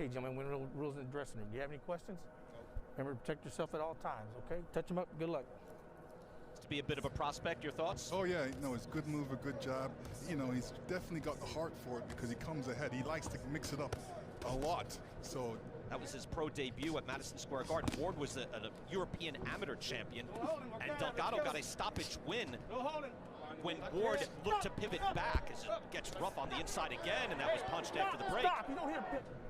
Okay, gentlemen, we know rules in the dressing room. Do you have any questions? Remember, protect yourself at all times, okay? Touch them up. Good luck. To be a bit of a prospect, your thoughts? Oh yeah, no, it's good move, a good job. You know, he's definitely got the heart for it because he comes ahead. He likes to mix it up a lot. So that was his pro debut at Madison Square Garden. Ward was a European amateur champion, and Delgado got a stoppage win when Ward looked to pivot back as it gets rough on the inside again, and that was punched after the break.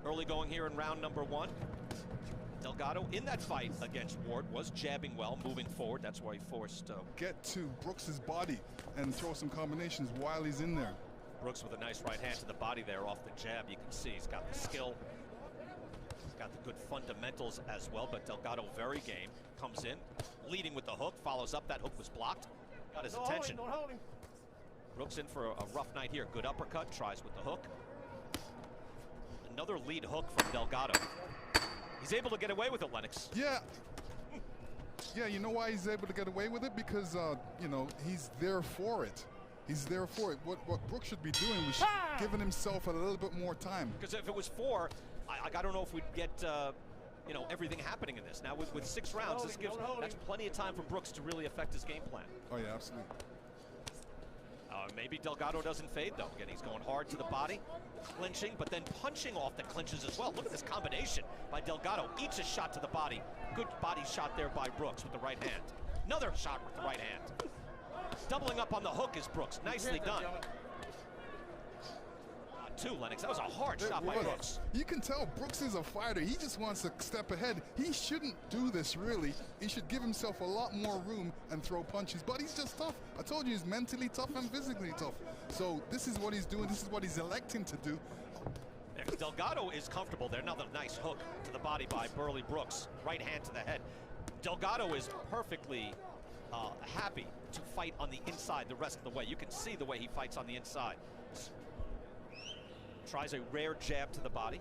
Early going here in round number 1. Delgado in that fight against Ward was jabbing well, moving forward. That's why he forced get to Brooks's body and throw some combinations while he's in there. Brooks with a nice right hand to the body there off the jab. You can see he's got the skill. He's got the good fundamentals as well, but Delgado very game. Comes in, leading with the hook, follows up. That hook was blocked. Got his attention. Don't hold him. Brooks in for a rough night here. Good uppercut, tries with the hook. Another lead hook from Delgado. He's able to get away with it, Lennox. Yeah. Yeah, you know why he's able to get away with it? Because, you know, he's there for it. He's there for it. What Brooks should be doing was giving himself a little bit more time. Because if it was 4, I don't know if we'd get, you know, everything happening in this. Now with 6 rounds, that's plenty of time for Brooks to really affect his game plan. Oh, yeah, absolutely. Maybe Delgado doesn't fade, though. Again, he's going hard to the body, clinching, but then punching off the clinches as well. Look at this combination by Delgado. Each a shot to the body. Good body shot there by Brooks with the right hand. Another shot with the right hand. Doubling up on the hook is Brooks. Nicely done. 2, Lennox. That was a hard shot by Brooks. You can tell Brooks is a fighter. He just wants to step ahead. He shouldn't do this, really. He should give himself a lot more room and throw punches. But he's just tough. I told you, he's mentally tough and physically tough. So this is what he's doing. This is what he's electing to do. Delgado is comfortable there. Another nice hook to the body by Burley Brooks. Right hand to the head. Delgado is perfectly happy to fight on the inside the rest of the way. You can see the way he fights on the inside. Tries a rare jab to the body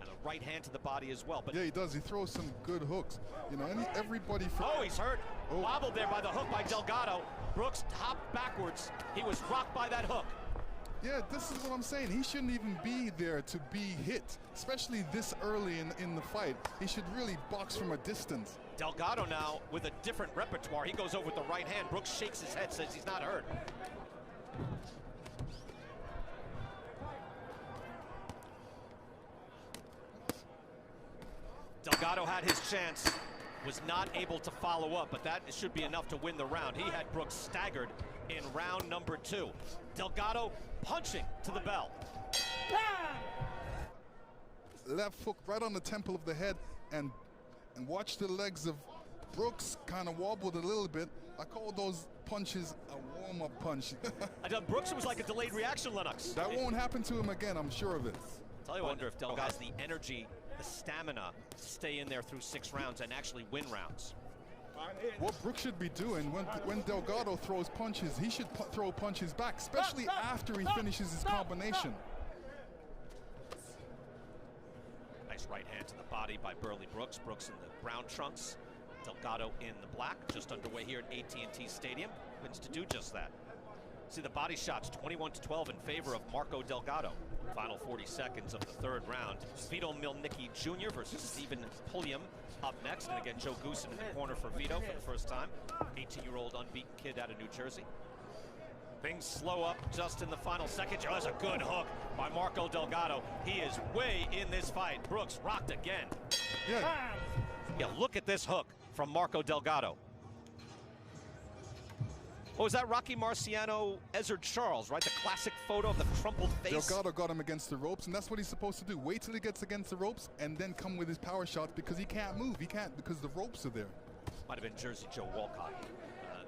and a right hand to the body as well. But yeah, he does. He throws some good hooks. You know, everybody. Oh, he's hurt. Oh. Wobbled there by the hook by Delgado. Brooks hopped backwards. He was rocked by that hook. Yeah, this is what I'm saying. He shouldn't even be there to be hit, especially this early in the fight. He should really box from a distance. Delgado now with a different repertoire. He goes over with the right hand. Brooks shakes his head, says he's not hurt. Delgado had his chance, was not able to follow up, but that should be enough to win the round. He had Brooks staggered in round number 2. Delgado punching to the bell. Left hook right on the temple of the head, and watch the legs of Brooks kind of wobbled a little bit. I call those punches a warm-up punch. Brooks was like a delayed reaction, Lennox. That won't happen to him again, I'm sure of it. I wonder if Delgado has the energy, the stamina to stay in there through 6 rounds and actually win rounds. What Brooks should be doing when Delgado throws punches, he should throw punches back, especially after he finishes his combination. Nice right hand to the body by Burley Brooks. Brooks in the brown trunks, Delgado in the black. Just underway here at AT&T Stadium. Wins to do just that. See the body shots, 21-12 in favor of Marco Delgado. Final 40 seconds of the 3rd round. Vito Milnicki Jr. versus Stephen Pulliam up next. And again, Joe Goosen in the corner for Vito for the first time. 18-year-old unbeaten kid out of New Jersey. Things slow up just in the final seconds. Oh, that's a good hook by Marco Delgado. He is way in this fight. Brooks rocked again. Yeah, look at this hook from Marco Delgado. What was that? Rocky Marciano, Ezzard Charles, right? The classic photo of the crumpled face. Delgado got him against the ropes, and that's what he's supposed to do. Wait till he gets against the ropes and then come with his power shots because he can't move. He can't because the ropes are there. Might have been Jersey Joe Walcott.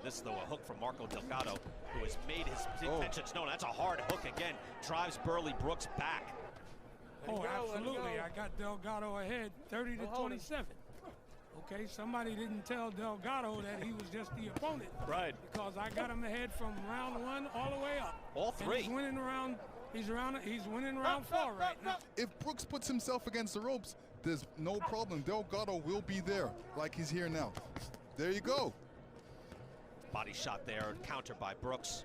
This, though, a hook from Marco Delgado, who has made his intentions known. That's a hard hook again. Drives Burley Brooks back. Oh, absolutely. I got Delgado ahead 30-27. Okay, somebody didn't tell Delgado that he was just the opponent. Right. Because I got him ahead from round 1 all the way up. All 3. And he's winning round 4 right now. If Brooks puts himself against the ropes, there's no problem. Delgado will be there like he's here now. There you go. Body shot there, counter by Brooks.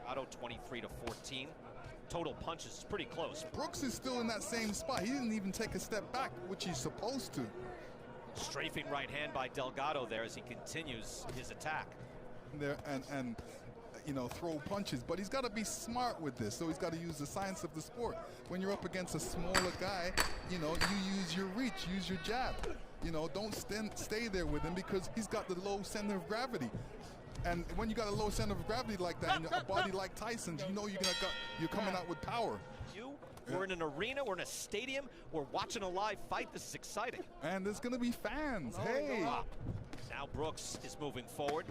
Delgado 23-14. total punches is pretty close. Brooks is still in that same spot. He didn't even take a step back, which he's supposed to. Strafing right hand by Delgado there as he continues his attack. There and you know, throw punches, but he's got to be smart with this. So he's got to use the science of the sport. When you're up against a smaller guy, you know, you use your reach, use your jab. You know, don't stay there with him because he's got the low center of gravity. And when you got a low center of gravity like that, and a body like Tyson's, you know you're coming out with power. We're in an arena, we're in a stadium, we're watching a live fight. This is exciting. And there's going to be fans. Hey. Now Brooks is moving forward,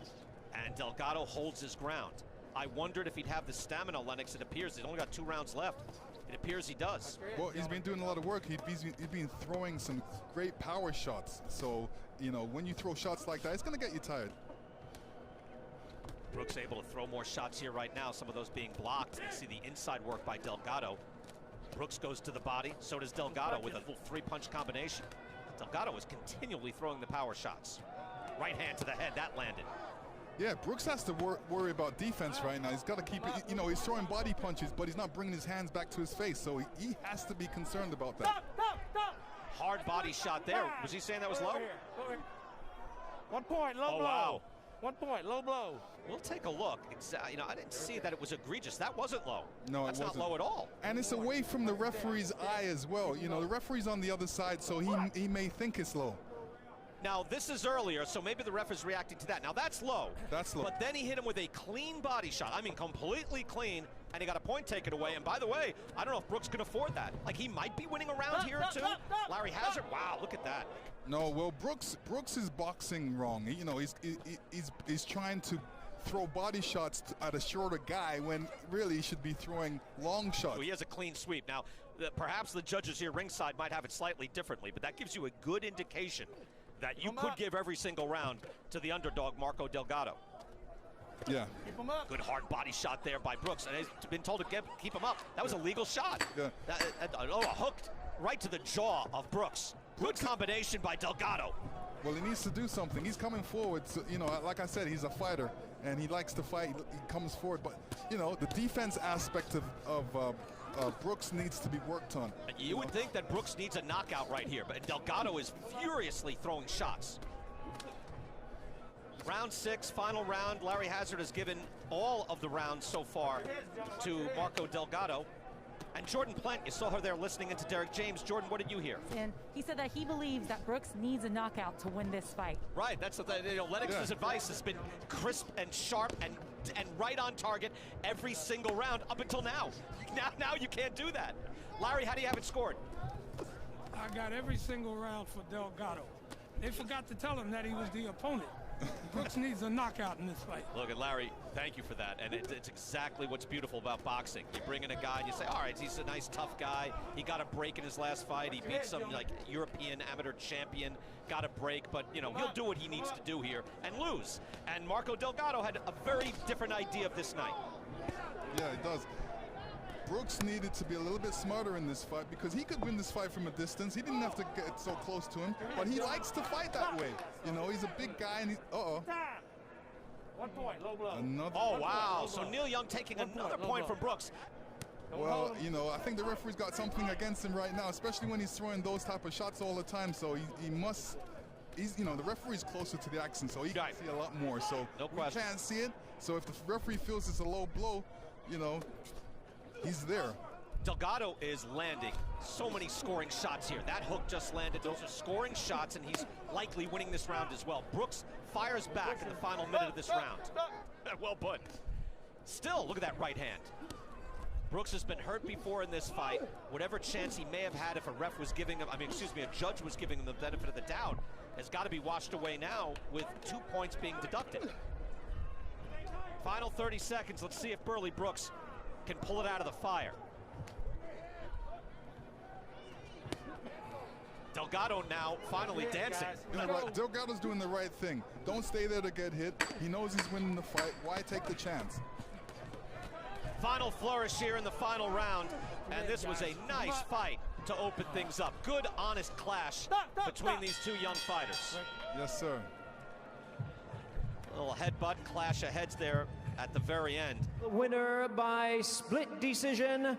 and Delgado holds his ground. I wondered if he'd have the stamina, Lennox. It appears he's only got 2 rounds left. It appears he does. Well, he's been doing a lot of work. He's been throwing some great power shots. So, you know, when you throw shots like that, it's going to get you tired. Brooks able to throw more shots here right now, some of those being blocked. You see the inside work by Delgado. Brooks goes to the body, so does Delgado with a little 3-punch combination. Delgado is continually throwing the power shots. Right hand to the head, that landed. Yeah, Brooks has to worry about defense right now. He's got to keep it, you know, he's throwing body punches, but he's not bringing his hands back to his face, so he has to be concerned about that. Hard body shot there. Was he saying that was low? 1 point, low blow. Wow. 1 point, low blow. We'll take a look. You know, I didn't see that it was egregious. That wasn't low. No, that's it wasn't. not low at all. And it's away from the referee's eye as well. You know, the referee's on the other side, so he may think it's low. Now, this is earlier, so maybe the ref is reacting to that. Now, that's low. That's low. But then he hit him with a clean body shot. I mean, completely clean, and he got a point taken away. And by the way, I don't know if Brooks can afford that. Like, he might be winning a round here, too. Larry Hazard, wow, look at that. No, well, Brooks is boxing wrong. You know, he's trying to throw body shots at a shorter guy when really he should be throwing long shots. Well, he has a clean sweep. Now, perhaps the judges here ringside might have it slightly differently, but that gives you a good indication that you could give every single round to the underdog, Marco Delgado. Yeah. Keep him up. Good hard body shot there by Brooks, and he's been told to keep him up. That was a legal shot. Yeah. Hooked right to the jaw of Brooks. Good combination by Delgado. Well, he needs to do something. He's coming forward. So, you know, like I said, he's a fighter, and he likes to fight. He comes forward. But, you know, the defense aspect of Brooks needs to be worked on. You would think that Brooks needs a knockout right here, but Delgado is furiously throwing shots. Round 6, final round. Larry Hazard has given all of the rounds so far to Marco Delgado. And Jordan Plant, you saw her there listening into Derek James. Jordan, what did you hear? And he said that he believes that Brooks needs a knockout to win this fight. Right, that's what Lennox's advice has been crisp and sharp and right on target every single round up until now. Now you can't do that. Larry, how do you have it scored? I got every single round for Delgado. They forgot to tell him that he was the opponent. Brooks needs a knockout in this fight. Look at Larry, thank you for that. And it's exactly what's beautiful about boxing. You bring in a guy and you say, all right, he's a nice, tough guy. He got a break in his last fight. He beat some like European amateur champion, got a break, but you know, he'll do what he needs to do here and lose. And Marco Delgado had a very different idea of this night. Yeah, he does. Brooks needed to be a little bit smarter in this fight because he could win this fight from a distance. He didn't have to get so close to him, but he likes to fight that way. You know, he's a big guy and he's, 1 point, low blow. Oh, wow. So Neil Young taking another point from Brooks. Well, you know, I think the referee's got something against him right now, especially when he's throwing those type of shots all the time. So he's, you know, the referee's closer to the action, so he can see a lot more. So we can't see it. So if the referee feels it's a low blow, you know, he's there. Delgado is landing so many scoring shots here. That hook just landed. Those are scoring shots, and he's likely winning this round as well. Brooks fires back in the final minute of this round. Well put. Still, look at that right hand. Brooks has been hurt before in this fight. Whatever chance he may have had if a ref was giving him, a judge was giving him the benefit of the doubt, has got to be washed away now with 2 points being deducted. Final 30 seconds. Let's see if Burley Brooks can pull it out of the fire. Delgado now finally dancing. Delgado's doing the right thing. Don't stay there to get hit. He knows he's winning the fight. Why take the chance? Final flourish here in the final round, and this was a nice fight to open things up. Good, honest clash between these two young fighters. Yes, sir. A little headbutt, clash of heads there at the very end. The winner by split decision,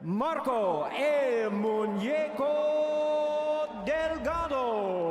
Marco El Muñeco Delgado.